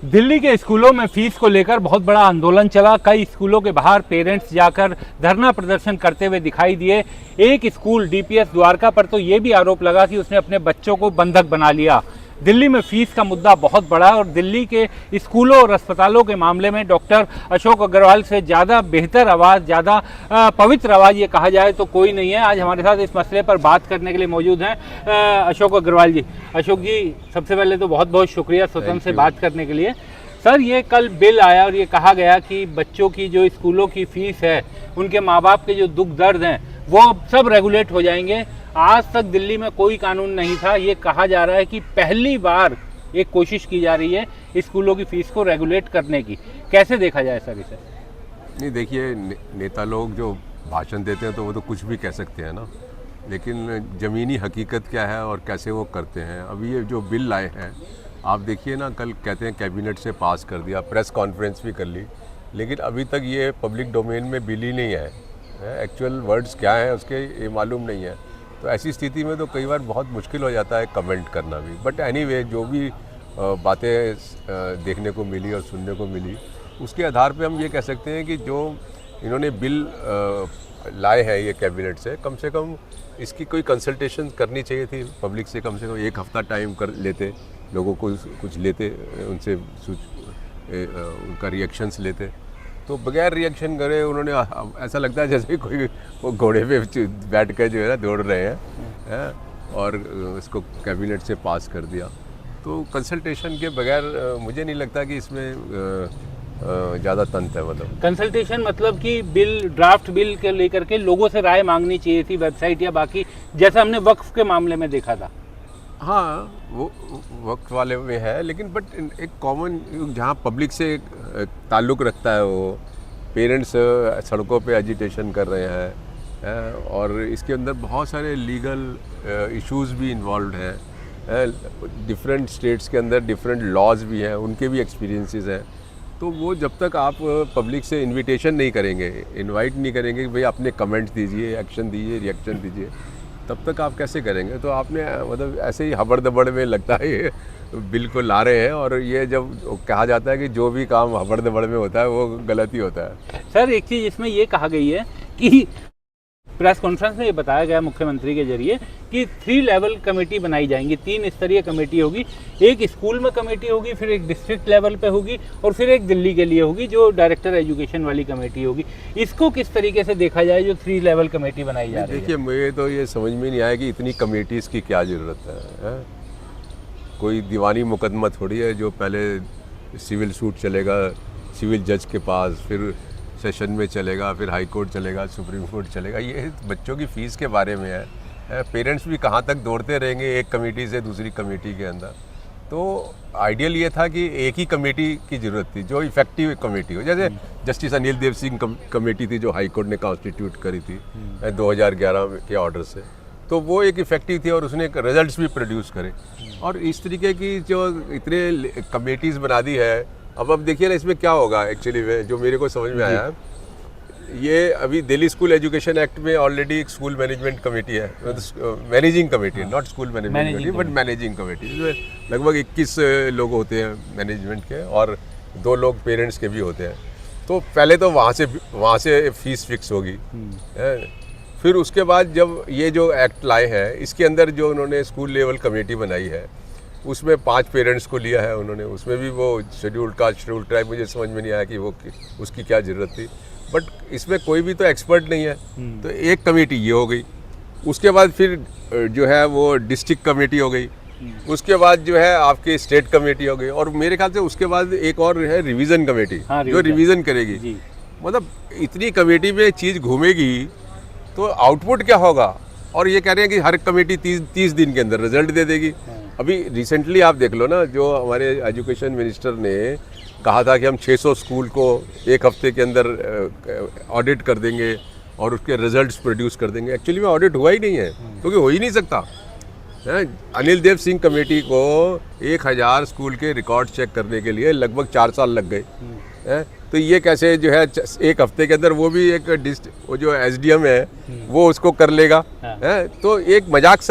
दिल्ली के स्कूलों में फीस को लेकर बहुत बड़ा आंदोलन चला। कई स्कूलों के बाहर पेरेंट्स जाकर धरना प्रदर्शन करते हुए दिखाई दिए। एक स्कूल डीपीएस द्वारका पर तो ये भी आरोप लगा कि उसने अपने बच्चों को बंधक बना लिया। दिल्ली में फीस का मुद्दा बहुत बड़ा है और दिल्ली के स्कूलों और अस्पतालों के मामले में डॉक्टर अशोक अग्रवाल से ज़्यादा बेहतर आवाज़, ज़्यादा पवित्र आवाज़ ये कहा जाए तो कोई नहीं है। आज हमारे साथ इस मसले पर बात करने के लिए मौजूद हैं अशोक अग्रवाल जी। अशोक जी, सबसे पहले तो बहुत बहुत शुक्रिया स्वतंत्र से बात करने के लिए। सर, ये कल बिल आया और ये कहा गया कि बच्चों की जो स्कूलों की फ़ीस है, उनके माँ बाप के जो दुख दर्द हैं वो सब रेगुलेट हो जाएंगे। आज तक दिल्ली में कोई कानून नहीं था। ये कहा जा रहा है कि पहली बार एक कोशिश की जा रही है स्कूलों की फ़ीस को रेगुलेट करने की। कैसे देखा जाए सर इसे? नहीं, देखिए, नेता लोग जो भाषण देते हैं तो वो तो कुछ भी कह सकते हैं ना, लेकिन ज़मीनी हकीकत क्या है और कैसे वो करते हैं। अभी ये जो बिल लाए हैं, आप देखिए ना, कल कहते हैं कैबिनेट से पास कर दिया, प्रेस कॉन्फ्रेंस भी कर ली, लेकिन अभी तक ये पब्लिक डोमेन में बिल ही नहीं है। एक्चुअल वर्ड्स क्या हैं उसके ये मालूम नहीं है। तो ऐसी स्थिति में तो कई बार बहुत मुश्किल हो जाता है कमेंट करना भी। बट एनीवे, जो भी बातें देखने को मिली और सुनने को मिली, उसके आधार पे हम ये कह सकते हैं कि जो इन्होंने बिल लाए हैं ये कैबिनेट से कम इसकी कोई कंसल्टेशन करनी चाहिए थी पब्लिक से। कम एक हफ़्ता टाइम कर लेते, लोगों को कुछ लेते, उनसे उनका रिएक्शंस लेते। तो बगैर रिएक्शन करे उन्होंने, ऐसा लगता है जैसे कोई वो घोड़े पे बैठ कर जो है ना दौड़ रहे हैं, और इसको कैबिनेट से पास कर दिया। तो कंसल्टेशन के बगैर मुझे नहीं लगता कि इसमें ज़्यादा तंत्र है। मतलब कंसल्टेशन मतलब कि बिल, ड्राफ्ट बिल के लेकर के लोगों से राय मांगनी चाहिए थी, वेबसाइट या बाकी, जैसा हमने वक्फ के मामले में देखा था। हाँ, वो वक्त वाले में है, लेकिन बट एक कॉमन जहाँ पब्लिक से ताल्लुक़ रखता है, वो पेरेंट्स सड़कों पे एजिटेशन कर रहे हैं, और इसके अंदर बहुत सारे लीगल इश्यूज़ भी इन्वॉल्व हैं। डिफरेंट स्टेट्स के अंदर डिफरेंट लॉज भी हैं, उनके भी एक्सपीरियंसेस हैं। तो वो जब तक आप पब्लिक से इनविटेशन नहीं करेंगे, इनवाइट नहीं करेंगे कि भाई अपने कमेंट दीजिए, एक्शन दीजिए, रिएक्शन दीजिए, तब तक आप कैसे करेंगे? तो आपने मतलब ऐसे ही हबड़ दबड़ में लगता है ये बिल को ला रहे हैं। और ये जब कहा जाता है कि जो भी काम हबड़ दबड़ में होता है वो गलत ही होता है। सर, एक चीज़ इसमें ये कहा गई है कि प्रेस कॉन्फ्रेंस में ये बताया गया मुख्यमंत्री के जरिए कि 3 लेवल कमेटी बनाई जाएंगी, 3 स्तरीय कमेटी होगी। एक स्कूल में कमेटी होगी, फिर एक डिस्ट्रिक्ट लेवल पे होगी, और फिर एक दिल्ली के लिए होगी जो डायरेक्टर एजुकेशन वाली कमेटी होगी। इसको किस तरीके से देखा जाए जो 3 लेवल कमेटी बनाई जा रही है? देखिए, मुझे तो ये समझ में नहीं आया कि इतनी कमेटीज़ की क्या ज़रूरत है। कोई दीवानी मुकदमा थोड़ी है जो पहले सिविल सूट चलेगा सिविल जज के पास, फिर सेशन में चलेगा, फिर हाई कोर्ट चलेगा, सुप्रीम कोर्ट चलेगा। ये बच्चों की फ़ीस के बारे में है। पेरेंट्स भी कहाँ तक दौड़ते रहेंगे एक कमेटी से दूसरी कमेटी के अंदर। तो आइडियल ये था कि एक ही कमेटी की ज़रूरत थी जो इफ़ेक्टिव कमेटी हो। जैसे जस्टिस अनिल देव सिंह कमेटी थी जो हाई कोर्ट ने कॉन्स्टिट्यूट करी थी 2011 के ऑर्डर से, तो वो एक इफ़ेक्टिव थी और उसने रिजल्ट्स भी प्रोड्यूस करे। और इस तरीके की जो इतने कमेटीज़ बना दी है, अब देखिए ना इसमें क्या होगा। एक्चुअली में जो मेरे को समझ में आया, ये अभी दिल्ली स्कूल एजुकेशन एक्ट में ऑलरेडी एक स्कूल मैनेजमेंट कमेटी है, managing committee, not school management committee but managing committee, इसमें लगभग 21 लोग होते हैं मैनेजमेंट के और 2 लोग पेरेंट्स के भी होते हैं। तो पहले तो वहाँ से फ़ीस फिक्स होगी, फिर उसके बाद जब ये जो एक्ट लाए हैं इसके अंदर जो उन्होंने स्कूल लेवल कमेटी बनाई है उसमें 5 पेरेंट्स को लिया है उन्होंने। उसमें भी वो शेड्यूल्ड कास्ट, शेड्यूल्ड ट्राइब, मुझे समझ में नहीं आया कि वो उसकी क्या ज़रूरत थी। बट इसमें कोई भी तो एक्सपर्ट नहीं है। तो एक कमेटी ये हो गई, उसके बाद फिर जो है वो डिस्ट्रिक्ट कमेटी हो गई, उसके बाद जो है आपकी स्टेट कमेटी हो गई, और मेरे ख्याल से उसके बाद एक और है रिवीजन कमेटी, जो रिवीजन करेगी। मतलब इतनी कमेटी में चीज़ घूमेगी तो आउटपुट क्या होगा? और ये कह रहे हैं कि हर कमेटी 30 दिन के अंदर रिजल्ट दे देगी। अभी रिसेंटली आप देख लो ना, जो हमारे एजुकेशन मिनिस्टर ने कहा था कि हम 600 स्कूल को एक हफ्ते के अंदर ऑडिट कर देंगे और उसके रिजल्ट्स प्रोड्यूस कर देंगे। एक्चुअली में ऑडिट हुआ ही नहीं है, क्योंकि हो ही नहीं सकता। अनिल देव सिंह कमेटी को 1000 स्कूल के रिकॉर्ड चेक करने के लिए लगभग 4 साल लग गए। तो ये कैसे जो है एक हफ्ते के अंदर वो भी एक वो जो एसडीएम है वो उसको कर लेगा। तो एक मजाक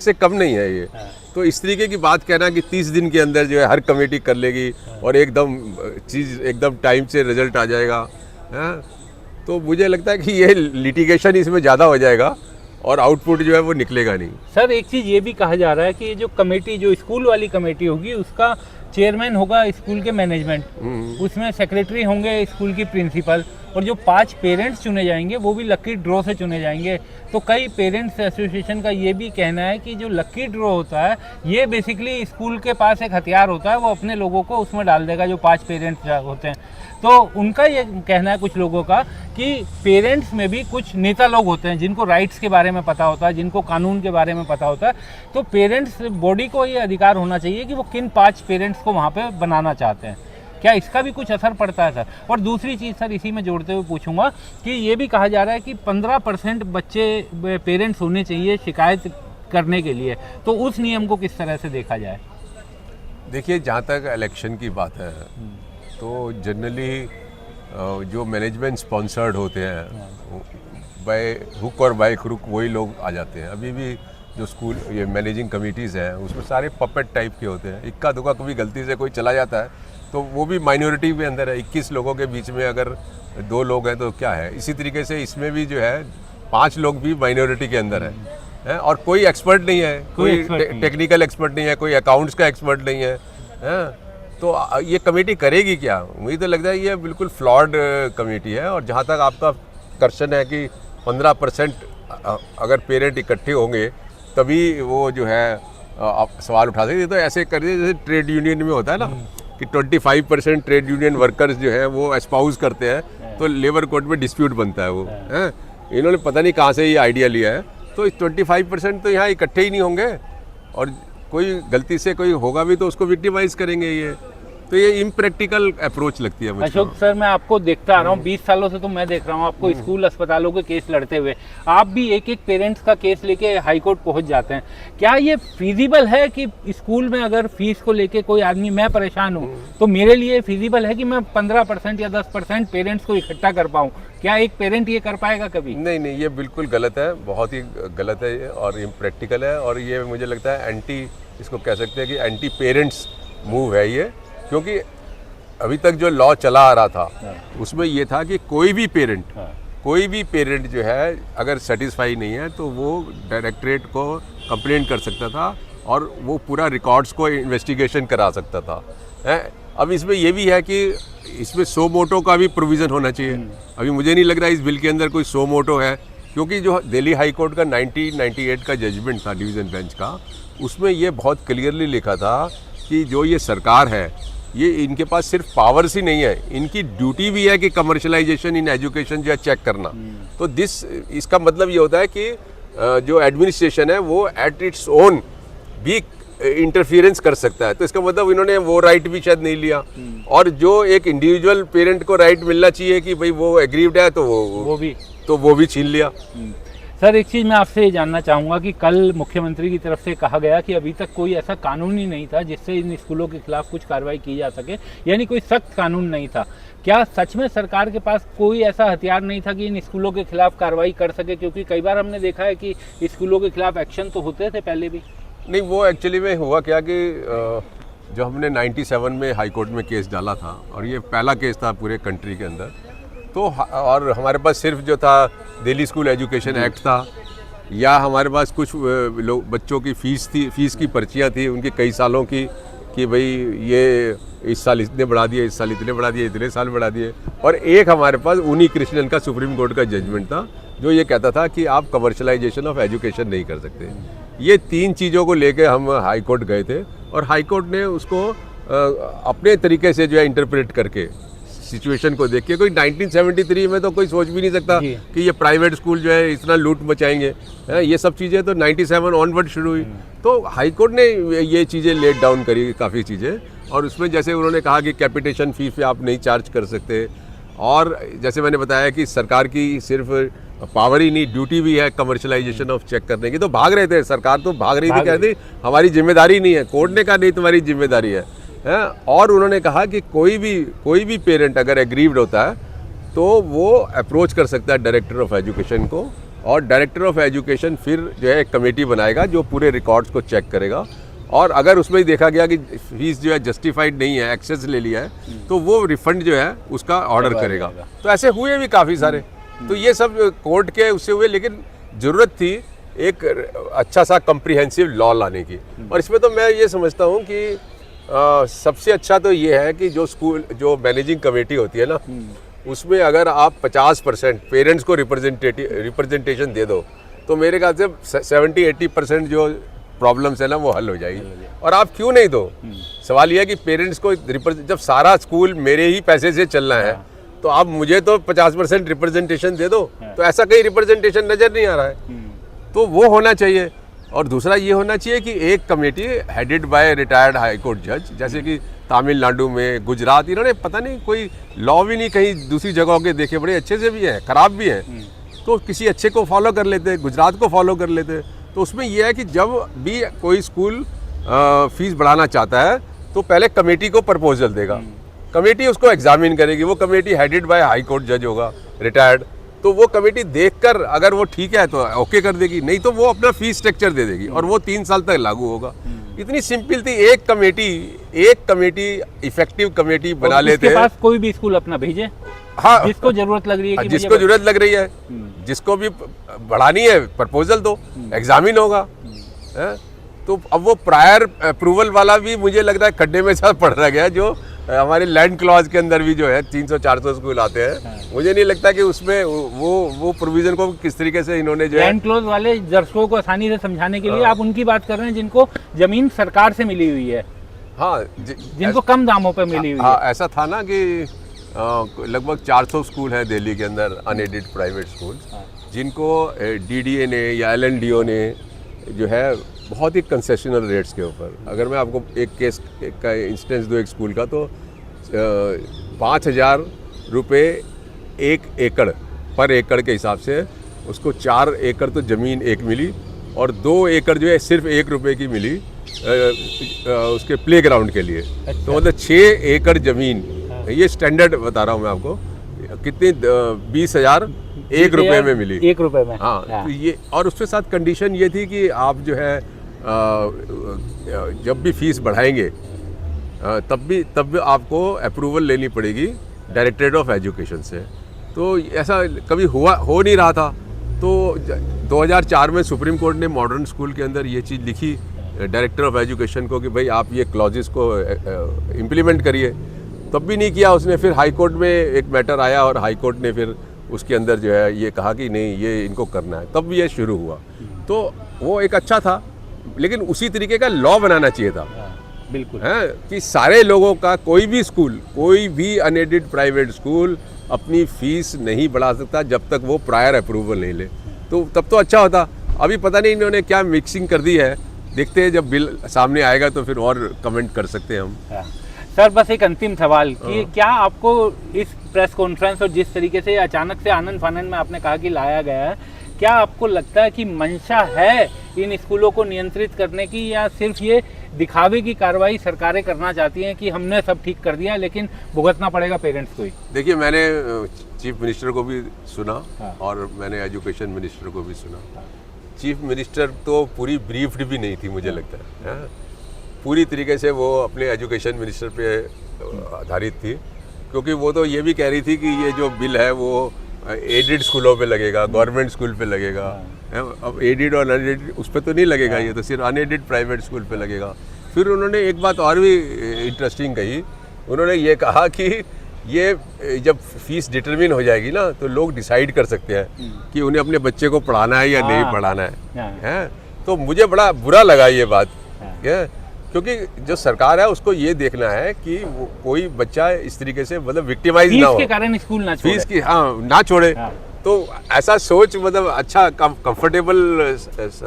से कम नहीं है ये। तो इस तरीके की बात कहना कि 30 दिन के अंदर जो है हर कमेटी कर लेगी और एकदम चीज़ एकदम टाइम से रिजल्ट आ जाएगा, हैं, तो मुझे लगता है कि ये लिटिगेशन इसमें ज़्यादा हो जाएगा और आउटपुट जो है वो निकलेगा नहीं। सर एक चीज़ ये भी कहा जा रहा है कि जो कमेटी, जो स्कूल वाली कमेटी होगी, उसका चेयरमैन होगा स्कूल के मैनेजमेंट, उसमें सेक्रेटरी होंगे स्कूल की प्रिंसिपल, और जो 5 पेरेंट्स चुने जाएंगे वो भी लकी ड्रॉ से चुने जाएंगे। तो कई पेरेंट्स एसोसिएशन का ये भी कहना है कि जो लकी ड्रॉ होता है ये बेसिकली स्कूल के पास एक हथियार होता है, वो अपने लोगों को उसमें डाल देगा जो 5 पेरेंट्स होते हैं। तो उनका ये कहना है कुछ लोगों का कि पेरेंट्स में भी कुछ नेता लोग होते हैं जिनको राइट्स के बारे में पता होता है, जिनको कानून के बारे में पता होता है। तो पेरेंट्स बॉडी को ये अधिकार होना चाहिए कि वो किन 5 पेरेंट्स को वहाँ पे बनाना चाहते हैं। क्या इसका भी कुछ असर पड़ता है सर? और दूसरी चीज़ सर इसी में जोड़ते हुए पूछूंगा कि ये भी कहा जा रहा है कि 15% बच्चे पेरेंट्स होने चाहिए शिकायत करने के लिए, तो उस नियम को किस तरह से देखा जाए? देखिए, जहाँ तक इलेक्शन की बात है तो जनरली जो मैनेजमेंट स्पॉन्सर्ड होते हैं बाय हुक और बाय क्रुक वही लोग आ जाते हैं। अभी भी जो स्कूल ये मैनेजिंग कमिटीज़ हैं उसमें सारे पपेट टाइप के होते हैं। इक्का दुक्का कभी गलती से कोई चला जाता है तो वो भी माइनॉरिटी के अंदर है। 21 लोगों के बीच में अगर 2 लोग हैं तो क्या है। इसी तरीके से इसमें भी जो है 5 लोग भी माइनॉरिटी के अंदर है और कोई एक्सपर्ट नहीं है, कोई टेक्निकल एक्सपर्ट नहीं है, कोई अकाउंट्स का एक्सपर्ट नहीं है, तो ये कमेटी करेगी क्या? मुझे तो लगता है ये बिल्कुल फ्लॉड कमेटी है। और जहाँ तक आपका क्वेश्चन है कि 15% अगर पेरेंट इकट्ठे होंगे तभी वो जो है आप सवाल उठा सकते, तो ऐसे कर दिए जैसे ट्रेड यूनियन में होता है ना कि 25% ट्रेड यूनियन वर्कर्स जो है वो एस्पाउज करते हैं तो लेबर कोर्ट में डिस्प्यूट बनता है वो है। इन्होंने पता नहीं कहाँ से ये आइडिया लिया है। तो 25% तो यहाँ इकट्ठे ही नहीं होंगे और कोई गलती से कोई होगा भी तो उसको विक्टिमाइज करेंगे। ये तो ये इम्प्रैक्टिकल अप्रोच लगती है मुझे। अशोक सर, मैं आपको देखता आ रहा हूँ 20 सालों से, तो मैं देख रहा हूँ आपको स्कूल अस्पतालों के केस लड़ते हुए। आप भी एक एक पेरेंट्स का केस लेके हाई कोर्ट पहुँच जाते हैं। क्या ये फिजिबल है कि स्कूल में अगर फीस को लेके कोई आदमी, मैं परेशान हूँ तो मेरे लिए फिजिबल है कि मैं 15% या 10% पेरेंट्स को इकट्ठा कर पाऊँ? क्या एक पेरेंट ये कर पाएगा कभी? नहीं, ये बिल्कुल गलत है, बहुत ही गलत है और इम्प्रैक्टिकल है। और ये मुझे लगता है एंटी, इसको कह सकते हैं कि एंटी पेरेंट्स मूव है ये। क्योंकि अभी तक जो लॉ चला आ रहा था उसमें ये था कि कोई भी पेरेंट जो है अगर सेटिस्फाई नहीं है तो वो डायरेक्टरेट को कंप्लेंट कर सकता था और वो पूरा रिकॉर्ड्स को इन्वेस्टिगेशन करा सकता था। अब इसमें ये भी है कि इसमें सो मोटो का भी प्रोविज़न होना चाहिए। अभी मुझे नहीं लग रहा इस बिल के अंदर कोई सो मोटो है, क्योंकि जो दिल्ली हाई कोर्ट का 1998 का जजमेंट था डिवीज़न बेंच का, उसमें ये बहुत क्लियरली लिखा था कि जो ये सरकार है ये इनके पास सिर्फ पावर्स ही नहीं है, इनकी ड्यूटी भी है कि कमर्शलाइजेशन इन एजुकेशन जो है चेक करना। तो इसका मतलब ये होता है कि जो एडमिनिस्ट्रेशन है वो एट इट्स ओन भी इंटरफियरेंस कर सकता है। तो इसका मतलब इन्होंने वो राइट भी शायद नहीं लिया। और जो एक इंडिविजुअल पेरेंट को राइट मिलना चाहिए कि भाई वो एग्रीव्ड है तो वो भी छीन लिया। सर एक चीज़ मैं आपसे ये जानना चाहूँगा कि कल मुख्यमंत्री की तरफ से कहा गया कि अभी तक कोई ऐसा कानून ही नहीं था जिससे इन स्कूलों के खिलाफ कुछ कार्रवाई की जा सके, यानी कोई सख्त कानून नहीं था। क्या सच में सरकार के पास कोई ऐसा हथियार नहीं था कि इन स्कूलों के खिलाफ कार्रवाई कर सके? क्योंकि कई बार हमने देखा है कि स्कूलों के खिलाफ एक्शन तो होते थे पहले भी। नहीं, वो एक्चुअली में हुआ क्या कि जो हमने 97 में हाई कोर्ट में केस डाला था और ये पहला केस था पूरे कंट्री के अंदर, तो और हमारे पास सिर्फ जो था दिल्ली स्कूल एजुकेशन एक्ट था, या हमारे पास कुछ लोग बच्चों की फीस की पर्चियाँ थी उनकी कई सालों की कि भाई ये इस साल इतने बढ़ा दिए, इस साल इतने बढ़ा दिए, इतने साल बढ़ा दिए। और एक हमारे पास उन्हीं कृष्णन का सुप्रीम कोर्ट का जजमेंट था जो ये कहता था कि आप कमर्शलाइजेशन ऑफ एजुकेशन नहीं कर सकते। ये 3 चीज़ों को लेके हम हाई कोर्ट गए थे और हाई कोर्ट ने उसको अपने तरीके से जो है इंटरप्रेट करके सिचुएशन को देख के, कोई 1973 में तो कोई सोच भी नहीं सकता कि ये प्राइवेट स्कूल जो है इतना लूट मचाएंगे। ये सब चीज़ें तो 97 ऑनवर्ड शुरू हुई। तो हाई कोर्ट ने ये चीज़ें लेट डाउन करी काफ़ी चीज़ें, और उसमें जैसे उन्होंने कहा कि कैपिटेशन फी पे आप नहीं चार्ज कर सकते, और जैसे मैंने बताया कि सरकार की सिर्फ पावर ही नहीं, ड्यूटी भी है कमर्शलाइजेशन ऑफ चेक करने की। तो भाग रहे थे, सरकार तो भाग रही थी, कहती हमारी जिम्मेदारी नहीं है। कोर्ट ने कहा नहीं, तुम्हारी जिम्मेदारी है। और उन्होंने कहा कि कोई भी पेरेंट अगर एग्रीव्ड होता है तो वो अप्रोच कर सकता है डायरेक्टर ऑफ एजुकेशन को, और डायरेक्टर ऑफ एजुकेशन फिर जो है एक कमेटी बनाएगा जो पूरे रिकॉर्ड्स को चेक करेगा और अगर उसमें देखा गया कि फीस जो है जस्टिफाइड नहीं है, एक्सेस ले लिया है, तो वो रिफंड जो है उसका ऑर्डर करेगा। तो ऐसे हुए भी काफ़ी सारे। तो ये सब कोर्ट के उससे हुए, लेकिन ज़रूरत थी एक अच्छा सा कम्प्रिहेंसिव लॉ लाने की। और इसमें तो मैं ये समझता हूँ कि सबसे अच्छा तो ये है कि जो मैनेजिंग कमेटी होती है ना, उसमें अगर आप 50% पेरेंट्स को रिप्रेजेंटेशन दे दो, तो मेरे ख्याल से 70-80% जो प्रॉब्लम्स है ना वो हल हो जाएगी। और आप क्यों नहीं दो? सवाल यह है कि पेरेंट्स को जब सारा स्कूल मेरे ही पैसे से चलना है, तो आप मुझे तो 50% रिप्रेजेंटेशन दे दो। तो ऐसा कहीं रिप्रेजेंटेशन नज़र नहीं आ रहा है, तो वो होना चाहिए। और दूसरा ये होना चाहिए कि एक committee headed by retired high court जज, जैसे कि तमिलनाडु में, गुजरात, इन्होंने पता नहीं कोई लॉ भी नहीं कहीं दूसरी जगहों के देखे, बड़े अच्छे से भी हैं, ख़राब भी हैं, तो किसी अच्छे को फॉलो कर लेते, गुजरात को फॉलो कर लेते। तो उसमें यह है कि जब भी कोई स्कूल फीस बढ़ाना चाहता है तो पहले कमेटी को प्रपोजल देगा, कमेटी उसको एग्जामिन करेगी, वो committee headed by high court जज होगा रिटायर्ड, तो वो कमेटी देखकर अगर वो ठीक है तो ओके कर देगी, नहीं तो वो अपना फीस स्ट्रक्चर दे देगी और वो 3 साल तक लागू होगा। इतनी सिंपल थी। एक कमेटी इफेक्टिव कमेटी बना लेते हैं। पास कोई भी स्कूल अपना भेजे, हाँ, जिसको जरूरत लग रही है, जिसको जरूरत लग रही है, जिसको भी बढ़ानी है प्रपोजल दो, एग्जामिन होगा। तो अब वो प्रायर अप्रूवल वाला भी मुझे लग रहा है खड्डे में साथ पड़ रहा गया, जो हमारे लैंड क्लॉज के अंदर भी जो है 300-400 स्कूल आते हैं। मुझे नहीं लगता कि उसमें वो प्रोविजन को किस तरीके से इन्होंने जो लैंड क्लॉज वाले दर्शकों को आसानी से समझाने के लिए आप उनकी बात कर रहे हैं जिनको जमीन सरकार से मिली हुई है, हाँ, जिनको कम दामों पर मिली हुई है। ऐसा था ना कि लगभग 400 स्कूल है दिल्ली के अंदर अनएडेड प्राइवेट स्कूल, जिनको DDA ने या LNDO ने जो है बहुत ही कंसेशनल रेट्स के ऊपर, अगर मैं आपको एक केस का इंस्टेंस दूँ एक स्कूल का, तो 5,000 रुपये 1 एकड़ पर एकड़ के हिसाब से उसको 4 एकड़ तो ज़मीन एक मिली और 2 एकड़ जो है सिर्फ 1 रुपये की मिली उसके प्लेग्राउंड के लिए। अच्छा। तो मतलब 6 एकड़ ज़मीन, ये स्टैंडर्ड बता रहा हूँ मैं आपको, कितनी 20,000 1 रुपये में मिली, 1 रुपये में। हाँ, तो ये, और उसके साथ कंडीशन ये थी कि आप जो है जब भी फीस बढ़ाएंगे तब भी आपको अप्रूवल लेनी पड़ेगी डायरेक्टरेट ऑफ एजुकेशन से। तो ऐसा कभी हो नहीं रहा था। तो 2004 में सुप्रीम कोर्ट ने मॉडर्न स्कूल के अंदर ये चीज़ लिखी डायरेक्टर ऑफ एजुकेशन को कि भाई आप ये क्लॉजेस को इम्प्लीमेंट करिए, तब भी नहीं किया उसने। फिर हाई कोर्ट में एक मैटर आया और हाई कोर्ट ने फिर उसके अंदर जो है ये कहा कि नहीं, ये इनको करना है, तब ये शुरू हुआ। तो वो एक अच्छा था, लेकिन उसी तरीके का लॉ बनाना चाहिए था। बिल्कुल है कि सारे लोगों का, कोई भी स्कूल, कोई भी अनएडेड प्राइवेट स्कूल अपनी फीस नहीं बढ़ा सकता जब तक वो प्रायर अप्रूवल नहीं ले। तो तब तो अच्छा होता। अभी पता नहीं इन्होंने क्या मिक्सिंग कर दी है, देखते हैं जब बिल सामने आएगा तो फिर और कमेंट कर सकते हैं हम। सर, बस एक अंतिम सवाल कि क्या आपको इस प्रेस कॉन्फ्रेंस और जिस तरीके से अचानक से आनंद फानंद में आपने कहा कि लाया गया है, क्या आपको लगता है कि मंशा है इन स्कूलों को नियंत्रित करने की, या सिर्फ ये दिखावे की कार्रवाई सरकारें करना चाहती हैं कि हमने सब ठीक कर दिया लेकिन भुगतना पड़ेगा पेरेंट्स को ही? देखिए, मैंने चीफ मिनिस्टर को भी सुना और मैंने एजुकेशन मिनिस्टर को भी सुना। चीफ मिनिस्टर तो पूरी ब्रीफ्ड भी नहीं थी, मुझे लगता है। पूरी तरीके से वो अपने एजुकेशन मिनिस्टर पे आधारित थी, क्योंकि वो तो ये भी कह रही थी कि ये जो बिल है वो एडेड स्कूलों पे लगेगा, गवर्नमेंट स्कूल पे लगेगा। अब एडेड और अनएडेड उस पर तो नहीं लगेगा, ये तो सिर्फ अनएडेड प्राइवेट स्कूल पे लगेगा। फिर उन्होंने एक बात और भी इंटरेस्टिंग कही, उन्होंने ये कहा कि ये जब फीस डिटरमिन हो जाएगी ना, तो लोग डिसाइड कर सकते हैं कि उन्हें अपने बच्चे को पढ़ाना है या नहीं पढ़ाना है। तो मुझे बड़ा बुरा लगा ये बात, क्योंकि जो सरकार है उसको ये देखना है कि कोई बच्चा इस तरीके से मतलब विक्टिमाइज ना हो, फीस के कारण स्कूल ना छोड़े, फीस की ना छोड़े। तो ऐसा सोच मतलब अच्छा कंफर्टेबल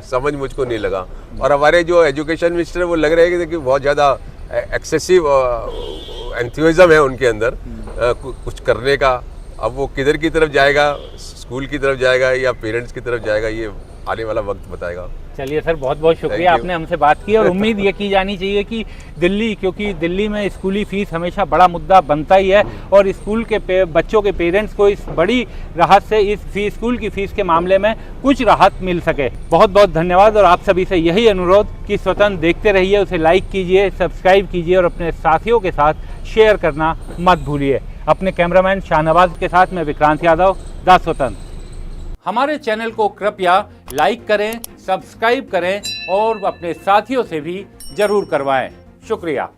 समझ मुझको नहीं लगा। और हमारे जो एजुकेशन मिनिस्टर वो लग रहे हैं कि बहुत ज़्यादा एक्सेसिव एंथुसिज्म है उनके अंदर कुछ करने का। अब वो किधर की तरफ जाएगा, स्कूल की तरफ जाएगा या पेरेंट्स की तरफ जाएगा, ये आने वाला वक्त बताएगा। चलिए सर, बहुत बहुत शुक्रिया, आपने हमसे बात की। और उम्मीद ये की जानी चाहिए कि दिल्ली, क्योंकि दिल्ली में स्कूली फीस हमेशा बड़ा मुद्दा बनता ही है, और स्कूल के बच्चों के पेरेंट्स को इस बड़ी राहत से, इस स्कूल की फ़ीस के मामले में कुछ राहत मिल सके। बहुत बहुत धन्यवाद। और आप सभी से यही अनुरोध कि स्वतंत्र देखते रहिए, उसे लाइक कीजिए, सब्सक्राइब कीजिए और अपने साथियों के साथ शेयर करना मत भूलिए। अपने कैमरामैन शाहनवाज के साथ मैं विक्रांत यादव, द स्वतंत्र। हमारे चैनल को कृपया लाइक करें, सब्सक्राइब करें और अपने साथियों से भी जरूर करवाएं। शुक्रिया।